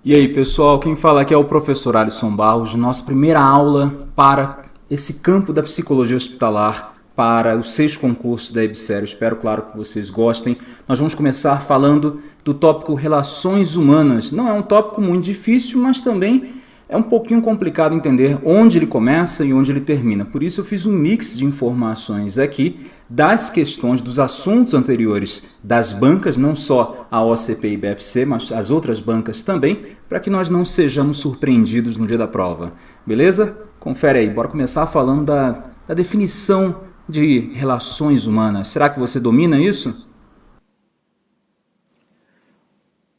E aí pessoal, quem fala aqui é o professor Alisson Barros, nossa primeira aula para esse campo da psicologia hospitalar, para os 6 concursos da EBSERH. Espero, claro, que vocês gostem. Nós vamos começar falando do tópico relações humanas. Não é um tópico muito difícil, mas também é um pouquinho complicado entender onde ele começa e onde ele termina. Por isso eu fiz um mix de informações aqui das questões, dos assuntos anteriores das bancas, não só a OCP e BFC, mas as outras bancas também, para que nós não sejamos surpreendidos no dia da prova. Beleza? Confere aí, bora começar falando da definição de relações humanas. Será que você domina isso?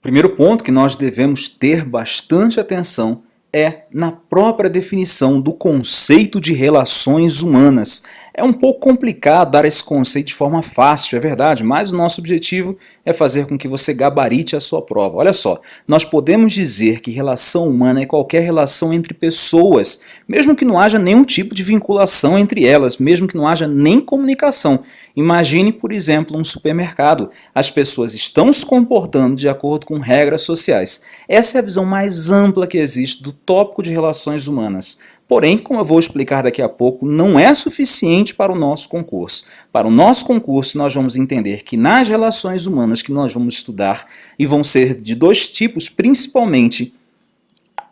Primeiro ponto que nós devemos ter bastante atenção é na própria definição do conceito de relações humanas. É um pouco complicado dar esse conceito de forma fácil, é verdade, mas o nosso objetivo é fazer com que você gabarite a sua prova. Olha só, nós podemos dizer que relação humana é qualquer relação entre pessoas, mesmo que não haja nenhum tipo de vinculação entre elas, mesmo que não haja nem comunicação. Imagine, por exemplo, um supermercado. As pessoas estão se comportando de acordo com regras sociais. Essa é a visão mais ampla que existe do tópico de relações humanas. Porém, como eu vou explicar daqui a pouco, não é suficiente para o nosso concurso. Para o nosso concurso, nós vamos entender que nas relações humanas que nós vamos estudar, e vão ser de 2 tipos principalmente,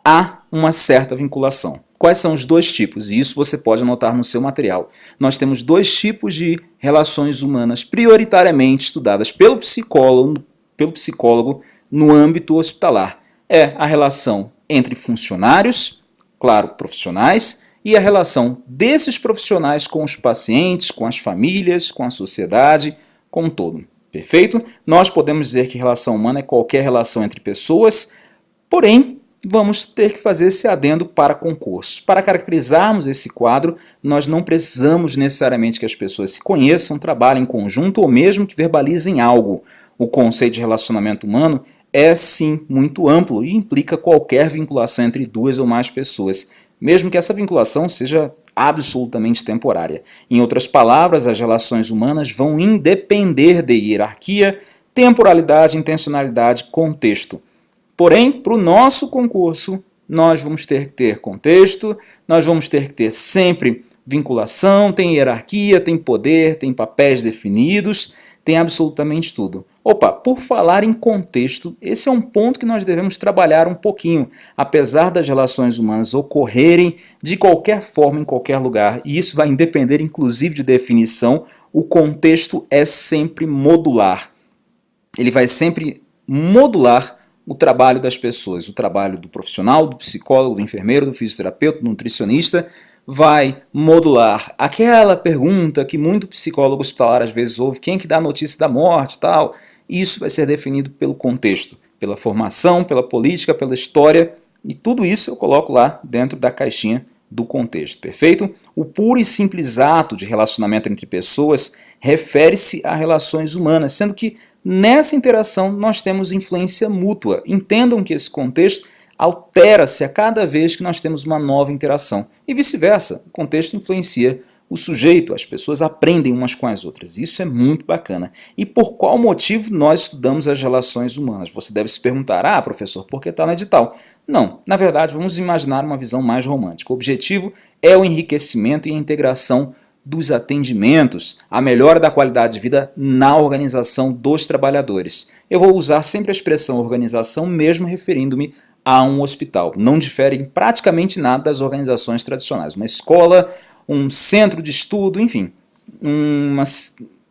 há uma certa vinculação. Quais são os 2 tipos? E isso você pode anotar no seu material. Nós temos 2 tipos de relações humanas prioritariamente estudadas pelo psicólogo no âmbito hospitalar. É a relação entre funcionários, claro, profissionais, e a relação desses profissionais com os pacientes, com as famílias, com a sociedade, como um todo. Perfeito? Nós podemos dizer que relação humana é qualquer relação entre pessoas, porém, vamos ter que fazer esse adendo para concurso. Para caracterizarmos esse quadro, nós não precisamos necessariamente que as pessoas se conheçam, trabalhem em conjunto ou mesmo que verbalizem algo. O conceito de relacionamento humano é sim muito amplo e implica qualquer vinculação entre 2 ou mais pessoas, mesmo que essa vinculação seja absolutamente temporária. Em outras palavras, as relações humanas vão independer de hierarquia, temporalidade, intencionalidade, contexto. Porém, para o nosso concurso, nós vamos ter que ter contexto, nós vamos ter que ter sempre vinculação, tem hierarquia, tem poder, tem papéis definidos, tem absolutamente tudo. Opa, por falar em contexto, esse é um ponto que nós devemos trabalhar um pouquinho, apesar das relações humanas ocorrerem de qualquer forma em qualquer lugar, e isso vai depender inclusive de definição, o contexto é sempre modular. Ele vai sempre modular o trabalho das pessoas, o trabalho do profissional, do psicólogo, do enfermeiro, do fisioterapeuta, do nutricionista, vai modular aquela pergunta que muito psicólogo hospitalar às vezes ouve, quem que dá a notícia da morte e tal. Isso vai ser definido pelo contexto, pela formação, pela política, pela história, e tudo isso eu coloco lá dentro da caixinha do contexto, perfeito? O puro e simples ato de relacionamento entre pessoas refere-se a relações humanas, sendo que nessa interação nós temos influência mútua. Entendam que esse contexto altera-se a cada vez que nós temos uma nova interação. E vice-versa, o contexto influencia o sujeito, as pessoas aprendem umas com as outras. Isso é muito bacana. E por qual motivo nós estudamos as relações humanas? Você deve se perguntar, professor, por que está no edital? Não, na verdade, vamos imaginar uma visão mais romântica. O objetivo é o enriquecimento e a integração dos atendimentos, a melhora da qualidade de vida na organização dos trabalhadores. Eu vou usar sempre a expressão organização, mesmo referindo-me a um hospital. Não difere em praticamente nada das organizações tradicionais. Uma escola, um centro de estudo, enfim, uma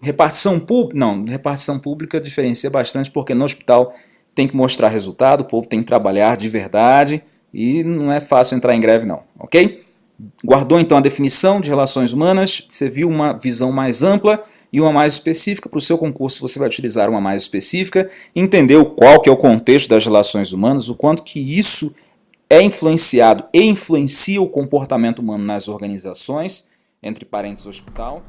repartição pública. Não, repartição pública diferencia bastante porque no hospital tem que mostrar resultado, o povo tem que trabalhar de verdade e não é fácil entrar em greve não, ok? Guardou então a definição de relações humanas, você viu uma visão mais ampla e uma mais específica. Para o seu concurso você vai utilizar uma mais específica, entendeu qual que é o contexto das relações humanas, o quanto que isso é influenciado e influencia o comportamento humano nas organizações, entre parênteses hospital.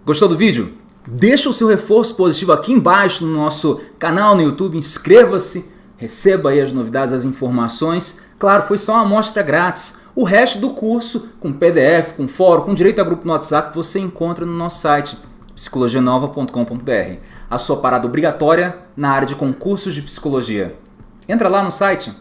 Gostou do vídeo? Deixa o seu reforço positivo aqui embaixo no nosso canal no YouTube, inscreva-se, receba aí as novidades, as informações. Claro, foi só uma amostra grátis. O resto do curso, com PDF, com fórum, com direito a grupo no WhatsApp, você encontra no nosso site, psicologianova.com.br. A sua parada obrigatória na área de concursos de psicologia. Entra lá no site.